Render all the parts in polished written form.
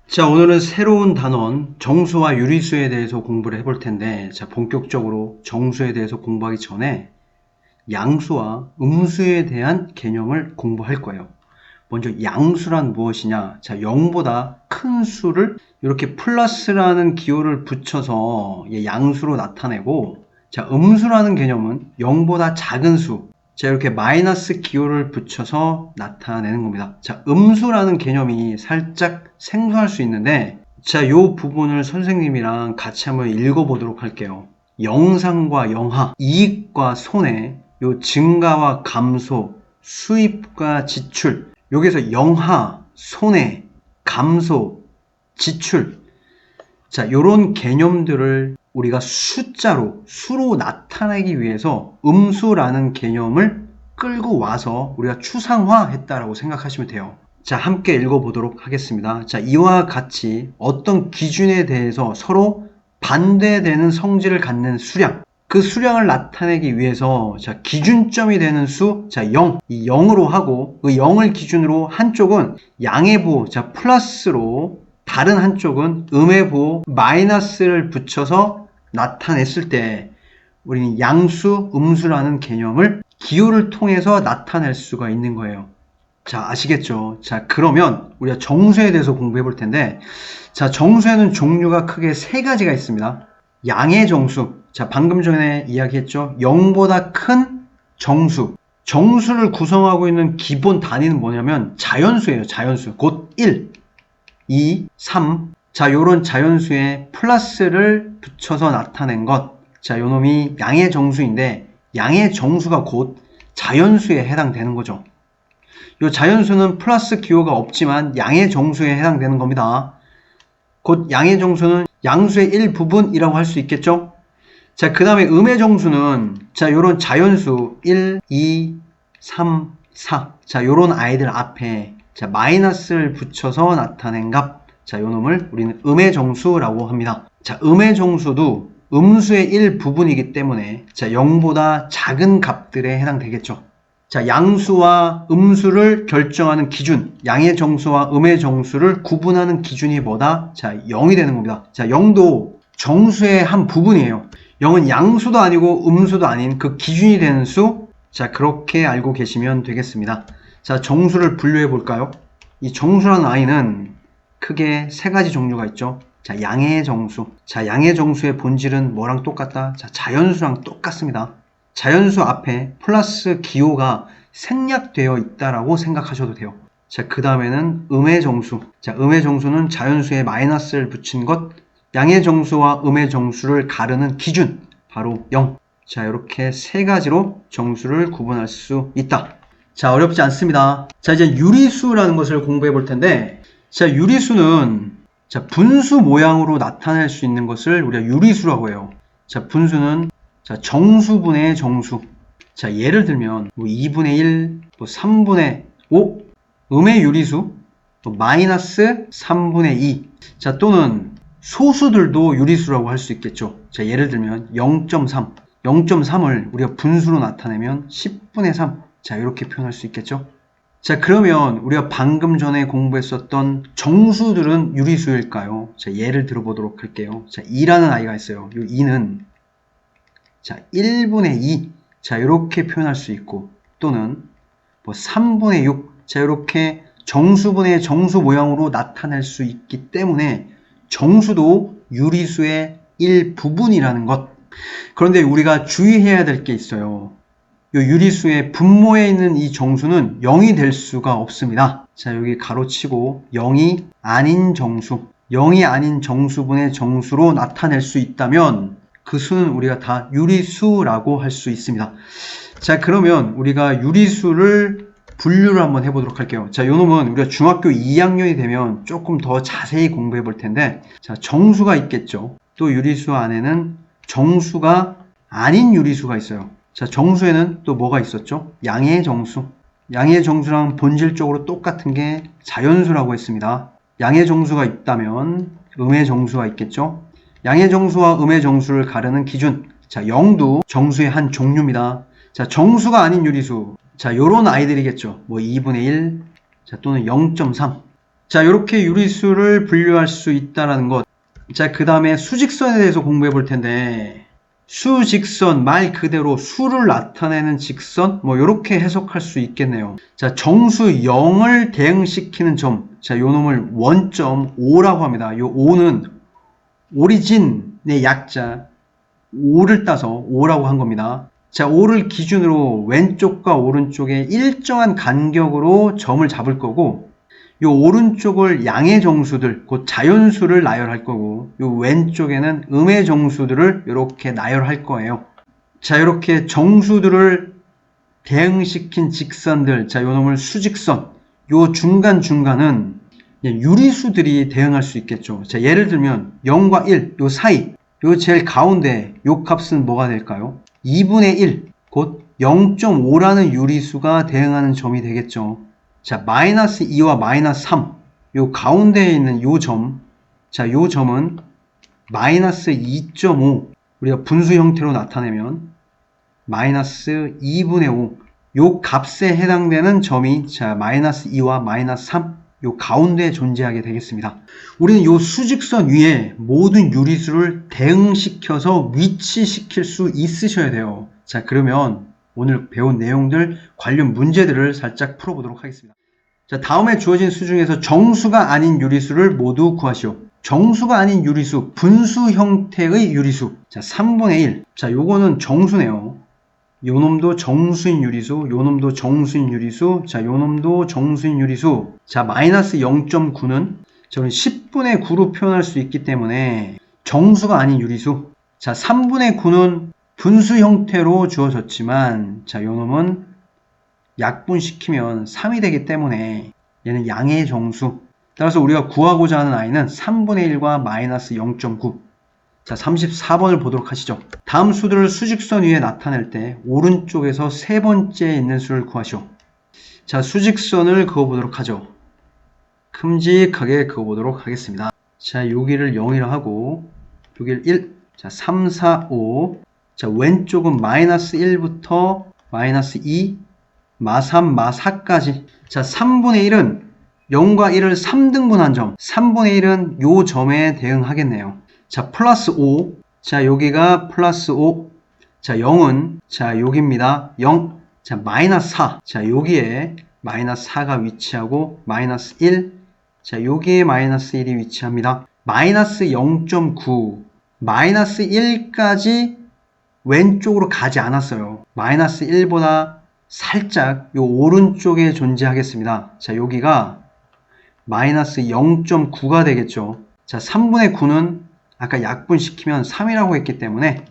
자, 오늘은 새로운 단원 정수와 유리수에 대해서 공부를 해볼 텐데, 자, 본격적으로 정수에 대해서 공부하기 전에 양수와 음수에 대한 개념을 공부할 거예요. 먼저 양수란 무엇이냐? 자, 0보다 큰 수를 이렇게 플러스라는 기호를 붙여서 양수로 나타내고, 자, 음수라는 개념은 0보다 작은 수, 자, 이렇게 마이너스 기호를 붙여서 나타내는 겁니다. 자, 음수라는 개념이 살짝 생소할 수 있는데, 자, 요 부분을 선생님이랑 같이 한번 읽어보도록 할게요. 영상과 영하, 이익과 손해, 요 증가와 감소, 수입과 지출, 여기서 영하, 손해, 감소, 지출, 자, 요런 개념들을 우리가 숫자로, 수로 나타내기 위해서 음수라는 개념을 끌고 와서 우리가 추상화했다라고 생각하시면 돼요. 자, 함께 읽어보도록 하겠습니다. 자, 이와 같이 어떤 기준에 대해서 서로 반대되는 성질을 갖는 수량, 그 수량을 나타내기 위해서 자, 기준점이 되는 수, 자, 0, 이 0으로 하고 그 0을 기준으로 한쪽은 양의 부호, 자, 플러스로 다른 한쪽은 음의 부호 마이너스를 붙여서 나타냈을 때 우리는 양수, 음수라는 개념을 기호를 통해서 나타낼 수가 있는 거예요. 자, 아시겠죠? 자, 그러면 우리가 정수에 대해서 공부해 볼 텐데, 자, 정수에는 종류가 크게 세 가지가 있습니다. 양의 정수, 자, 방금 전에 이야기했죠? 0보다 큰 정수. 정수를 구성하고 있는 기본 단위는 뭐냐면 자연수예요. 자연수. 곧 1, 2, 3. 자, 요런 자연수에 플러스를 붙여서 나타낸 것. 자, 요 놈이 양의 정수인데, 양의 정수가 곧 자연수에 해당되는 거죠. 요 자연수는 플러스 기호가 없지만 양의 정수에 해당되는 겁니다. 곧 양의 정수는 양수의 일부분이라고 할 수 있겠죠? 자, 그 다음에 음의 정수는, 자, 요런 자연수 1, 2, 3, 4. 자, 요런 아이들 앞에 자, 마이너스를 붙여서 나타낸 값. 자, 요 놈을 우리는 음의 정수라고 합니다. 자, 음의 정수도 음수의 일부분이기 때문에 자, 0보다 작은 값들에 해당되겠죠. 자, 양수와 음수를 결정하는 기준, 양의 정수와 음의 정수를 구분하는 기준이 뭐다? 자, 0이 되는 겁니다. 자, 0도 정수의 한 부분이에요. 0은 양수도 아니고 음수도 아닌 그 기준이 되는 수. 자, 그렇게 알고 계시면 되겠습니다. 자, 정수를 분류해 볼까요? 이 정수라는 아이는 크게 세 가지 종류가 있죠. 자, 양의 정수. 자, 양의 정수의 본질은 뭐랑 똑같다? 자, 자연수랑 똑같습니다. 자연수 앞에 플러스 기호가 생략되어 있다라고 생각하셔도 돼요. 자, 그 다음에는 음의 정수. 자, 음의 정수는 자연수에 마이너스를 붙인 것. 양의 정수와 음의 정수를 가르는 기준. 바로 0. 자, 이렇게 세 가지로 정수를 구분할 수 있다. 자, 어렵지 않습니다. 자, 이제 유리수라는 것을 공부해 볼 텐데, 자, 유리수는 자, 분수 모양으로 나타낼 수 있는 것을 우리가 유리수라고 해요. 자, 분수는 자, 정수분의 정수. 자, 예를 들면 뭐 2분의 1, 뭐 3분의 5, 음의 유리수, 또 마이너스 3분의 2. 자, 또는 소수들도 유리수라고 할 수 있겠죠. 자, 예를 들면 0.3. 0.3을 우리가 분수로 나타내면 10분의 3. 자, 이렇게 표현할 수 있겠죠. 자, 그러면 우리가 방금 전에 공부했었던 정수들은 유리수일까요? 자, 예를 들어보도록 할게요. 자, 2라는 아이가 있어요. 이 2는 자, 1분의 2. 자, 이렇게 표현할 수 있고, 또는 뭐 3분의 6. 자, 이렇게 정수분의 정수 모양으로 나타낼 수 있기 때문에 정수도 유리수의 일부분이라는 것. 그런데 우리가 주의해야 될 게 있어요. 이 유리수의 분모에 있는 이 정수는 0이 될 수가 없습니다. 자, 여기 가로치고 0이 아닌 정수, 0이 아닌 정수분의 정수로 나타낼 수 있다면 그 수는 우리가 다 유리수라고 할 수 있습니다. 자, 그러면 우리가 유리수를 분류를 한번 해보도록 할게요. 자, 요 놈은 우리가 중학교 2학년이 되면 조금 더 자세히 공부해 볼 텐데, 자, 정수가 있겠죠. 또 유리수 안에는 정수가 아닌 유리수가 있어요. 자, 정수에는 또 뭐가 있었죠? 양의 정수. 양의 정수랑 본질적으로 똑같은 게 자연수라고 했습니다. 양의 정수가 있다면 음의 정수가 있겠죠? 양의 정수와 음의 정수를 가르는 기준. 자, 0도 정수의 한 종류입니다. 자, 정수가 아닌 유리수. 자, 요런 아이들이겠죠. 뭐 2분의 1, 자, 또는 0.3. 자, 이렇게 유리수를 분류할 수 있다는 것. 자, 그 다음에 수직선에 대해서 공부해 볼 텐데, 수직선, 말 그대로 수를 나타내는 직선, 뭐, 이렇게 해석할 수 있겠네요. 자, 정수 0을 대응시키는 점. 자, 요 놈을 원점 O라고 합니다. 요 O는 오리진의 약자, O를 따서 O라고 한 겁니다. 자, O를 기준으로 왼쪽과 오른쪽에 일정한 간격으로 점을 잡을 거고, 요 오른쪽을 양의 정수들, 곧 자연수를 나열할 거고, 요 왼쪽에는 음의 정수들을 이렇게 나열할 거예요. 자, 이렇게 정수들을 대응시킨 직선들, 자, 요 놈을 수직선, 요 중간중간은 유리수들이 대응할 수 있겠죠. 자, 예를 들면 0과 1, 요 사이, 요 제일 가운데 요 값은 뭐가 될까요? 2분의 1, 곧 0.5라는 유리수가 대응하는 점이 되겠죠. 자, 마이너스 2와 마이너스 3, 요 가운데에 있는 요 점, 자, 요 점은 마이너스 2.5, 우리가 분수 형태로 나타내면 마이너스 2분의 5, 요 값에 해당되는 점이 자, 마이너스 2와 마이너스 3, 요 가운데에 존재하게 되겠습니다. 우리는 요 수직선 위에 모든 유리수를 대응시켜서 위치시킬 수 있으셔야 돼요. 자, 그러면 오늘 배운 내용들 관련 문제들을 살짝 풀어보도록 하겠습니다. 자, 다음에 주어진 수 중에서 정수가 아닌 유리수를 모두 구하시오. 정수가 아닌 유리수, 분수 형태의 유리수. 자, 3분의 1. 자, 요거는 정수네요. 요 놈도 정수인 유리수, 요 놈도 정수인 유리수, 자, 요 놈도 정수인 유리수. 자, 마이너스 0.9는 저는 10분의 9로 표현할 수 있기 때문에 정수가 아닌 유리수. 자, 3분의 9는 분수 형태로 주어졌지만, 자, 요 놈은 약분시키면 3이 되기 때문에 얘는 양의 정수. 따라서 우리가 구하고자 하는 i는 3분의 1과 마이너스 0.9. 자, 34번을 보도록 하시죠. 다음 수들을 수직선 위에 나타낼 때 오른쪽에서 세 번째에 있는 수를 구하시오. 자, 수직선을 그어보도록 하죠. 큼직하게 그어보도록 하겠습니다. 자, 여기를 0이라 하고 여기를 1. 자, 3, 4, 5. 자, 왼쪽은 마이너스 1부터 마이너스 2, 마 3, 마 4까지. 자, 3분의 1은 0과 1을 3등분한 점. 3분의 1은 요 점에 대응하겠네요. 자, 플러스 5. 자, 여기가 플러스 5. 자, 0은, 자, 여기입니다. 0. 자, 마이너스 4. 자, 여기에 마이너스 4가 위치하고, 마이너스 1. 자, 여기에 마이너스 1이 위치합니다. 마이너스 0.9. 마이너스 1까지 왼쪽으로 가지 않았어요. 마이너스 1보다 살짝 요 오른쪽에 존재하겠습니다. 자, 여기가 마이너스 0.9가 되겠죠. 자, 3분의 9는 아까 약분시키면 3이라고 했기 때문에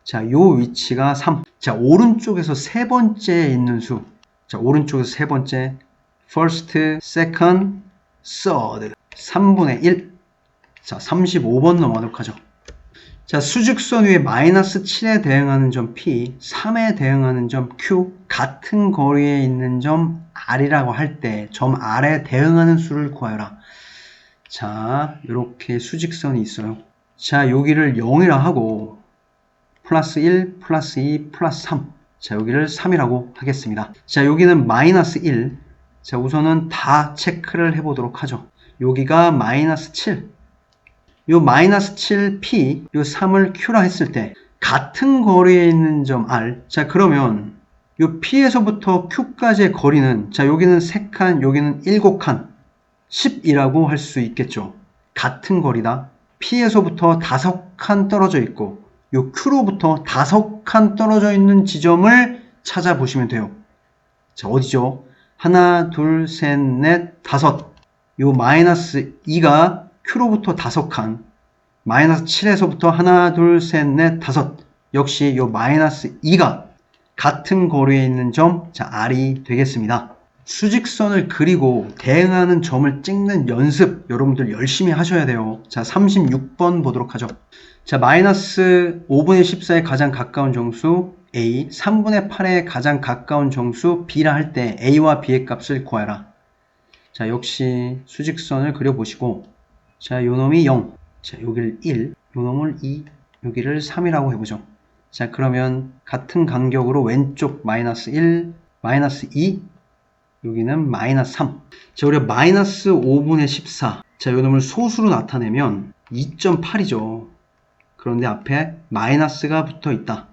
자, 요 위치가 3. 자, 오른쪽에서 세 번째에 있는 수. 자, 오른쪽에서 세 번째. first, second, third. 3분의 1. 자, 35번 넘어가도록 하죠. 자, 수직선 위에 마이너스 7에 대응하는 점 P, 3에 대응하는 점 Q, 같은 거리에 있는 점 R이라고 할 때 점 R에 대응하는 수를 구하여라. 자, 이렇게 수직선이 있어요. 자, 여기를 0이라 하고 플러스 1, 플러스 2, 플러스 3. 자, 여기를 3이라고 하겠습니다. 자, 여기는 마이너스 1. 자, 우선은 다 체크를 해보도록 하죠. 여기가 마이너스 7. 요 마이너스 7p, 요 3을 q라 했을 때 같은 거리에 있는 점 r. 자, 그러면 요 p에서부터 q까지의 거리는 자, 여기는 3칸, 여기는 7칸. 10이라고 할 수 있겠죠. 같은 거리다. p에서부터 5칸 떨어져 있고 요 q로부터 5칸 떨어져 있는 지점을 찾아보시면 돼요. 자, 어디죠? 하나, 둘, 셋, 넷, 다섯. 요 마이너스 2가 q로부터 5칸, 마이너스 7에서부터 하나, 둘, 셋, 넷, 다섯. 역시 요 마이너스 2가 같은 거리에 있는 점, 자, R이 되겠습니다. 수직선을 그리고 대응하는 점을 찍는 연습 여러분들 열심히 하셔야 돼요. 자, 36번 보도록 하죠. 자, 마이너스 5분의 14에 가장 가까운 정수 A, 3분의 8에 가장 가까운 정수 B라 할 때 A와 B의 값을 구하라. 자, 역시 수직선을 그려보시고 자, 요 놈이 0, 자, 여기를 1, 요 놈을 2, 여기를 3이라고 해보죠. 자, 그러면 같은 간격으로 왼쪽 마이너스 1, 마이너스 2, 여기는 마이너스 3. 자, 우리가 마이너스 5분의 14. 자, 요 놈을 소수로 나타내면 2.8이죠. 그런데 앞에 마이너스가 붙어 있다.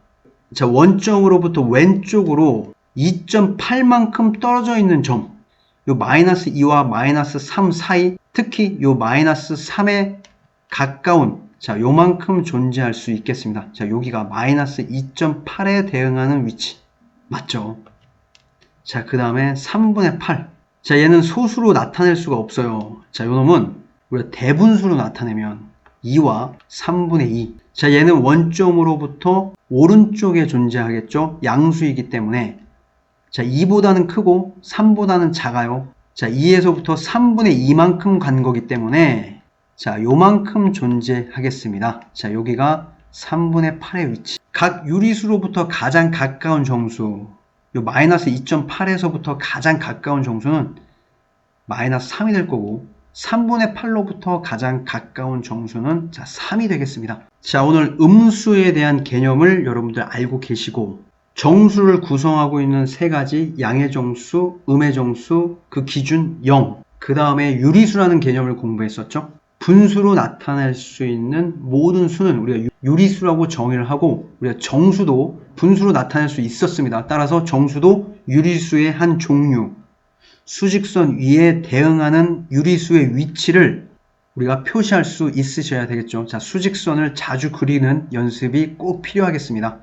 자, 원점으로부터 왼쪽으로 2.8만큼 떨어져 있는 점. 요 마이너스 2와 마이너스 3 사이, 특히 요 마이너스 3에 가까운, 자, 요만큼 존재할 수 있겠습니다. 자, 여기가 마이너스 2.8에 대응하는 위치. 맞죠? 자, 그 다음에 3분의 8. 자, 얘는 소수로 나타낼 수가 없어요. 자, 요 놈은 우리가 대분수로 나타내면 2와 3분의 2. 자, 얘는 원점으로부터 오른쪽에 존재하겠죠? 양수이기 때문에. 자, 2보다는 크고 3보다는 작아요. 자, 2에서부터 3분의 2만큼 간 거기 때문에 자, 요만큼 존재하겠습니다. 자, 여기가 3분의 8의 위치. 각 유리수로부터 가장 가까운 정수, 요 마이너스 2.8에서부터 가장 가까운 정수는 마이너스 3이 될 거고, 3분의 8로부터 가장 가까운 정수는 자, 3이 되겠습니다. 자, 오늘 음수에 대한 개념을 여러분들 알고 계시고, 정수를 구성하고 있는 세 가지 양의 정수, 음의 정수, 그 기준 0, 그 다음에 유리수라는 개념을 공부했었죠. 분수로 나타낼 수 있는 모든 수는 우리가 유리수라고 정의를 하고, 우리가 정수도 분수로 나타낼 수 있었습니다. 따라서 정수도 유리수의 한 종류, 수직선 위에 대응하는 유리수의 위치를 우리가 표시할 수 있으셔야 되겠죠. 자, 수직선을 자주 그리는 연습이 꼭 필요하겠습니다.